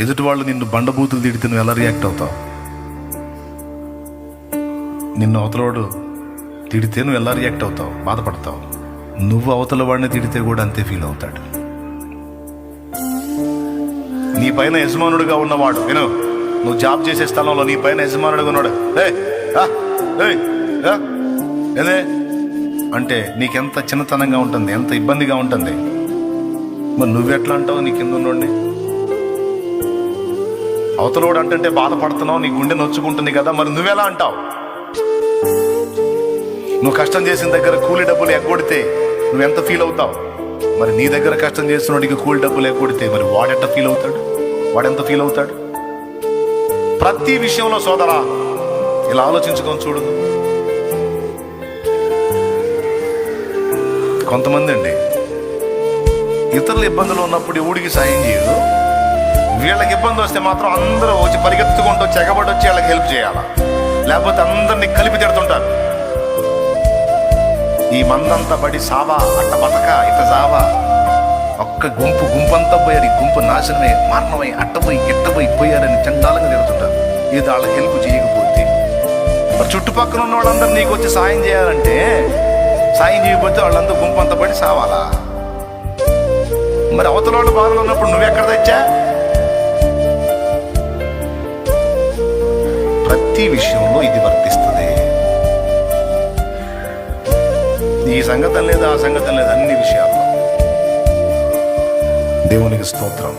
ఎదుటి వాళ్ళు నిన్ను బండబూతులు తిడితే నువ్వు ఎలా రియాక్ట్ అవుతావు? నిన్ను అవతలవాడు తిడితే నువ్వు ఎలా రియాక్ట్ అవుతావు? బాధపడతావు. నువ్వు అవతల వాడిని తిడితే కూడా అంతే ఫీల్ అవుతాడు. నీ పైన యజమానుడిగా ఉన్నవాడు, నువ్వు జాబ్ చేసే స్థలంలో నీ పైన యజమానుడిగా ఉన్నాడు, ఏదే అంటే నీకెంత చిన్నతనంగా ఉంటుంది, ఎంత ఇబ్బందిగా ఉంటుంది. మరి నువ్వెట్లా అంటావు? నీ కింద ఉన్నోడిని అవతలోడు అంటే బాధపడుతున్నావు, నీ గుండె నొచ్చుకుంటుంది కదా, మరి నువ్వెలా అంటావు? నువ్వు కష్టం చేసిన దగ్గర కూలి డబ్బులు ఎగ్గొడితే నువ్వెంత ఫీల్ అవుతావు? మరి నీ దగ్గర కష్టం చేస్తున్నోడికి కూలి డబ్బులు ఎగ్గొడితే మరి వాడెంత ఫీల్ అవుతాడు? వాడెంత ఫీల్ అవుతాడు? ప్రతి విషయంలో సోదరా ఇలా ఆలోచించుకొని చూడు. కొంతమంది అండి ఇతరుల ఇబ్బందులు ఉన్నప్పుడు ఊడికి సాయం చేయరు, వీళ్ళకి ఇబ్బంది వస్తే మాత్రం అందరూ వచ్చి పరిగెత్తుకుంటూ వచ్చి ఎగబడి వచ్చి వాళ్ళకి హెల్ప్ చేయాలా, లేకపోతే అందరినీ కలిపి తిడుతుంటారు. ఈ మందంతా బడి సావా, అట్ట బతక, ఇట్ట సావా, ఒక్క గుంపంతా పోయారు, ఈ గుంపు నాశనమై మరణమై అట్టపోయి గిట్టపోయి పోయారని చండాలంగా తిడుతుంటారు. ఇది వాళ్ళకి హెల్ప్ చేయకపోతే. మరి చుట్టుపక్కల ఉన్న వాళ్ళందరూ నీకు వచ్చి సాయం చేయాలంటే, సాయం చేయకపోతే వాళ్ళందరూ గుంపంతా పడి సావాలా? మరి అవతల వాళ్ళు బాధలు ఉన్నప్పుడు నువ్వెక్కడ తెచ్చా? ప్రతి విషయంలో ఇది వర్తిస్తుంది. ఈ సంగతం లేదు, ఆ సంగతం లేదు, అన్ని విషయాల్లో. దేవునికి స్తోత్రం.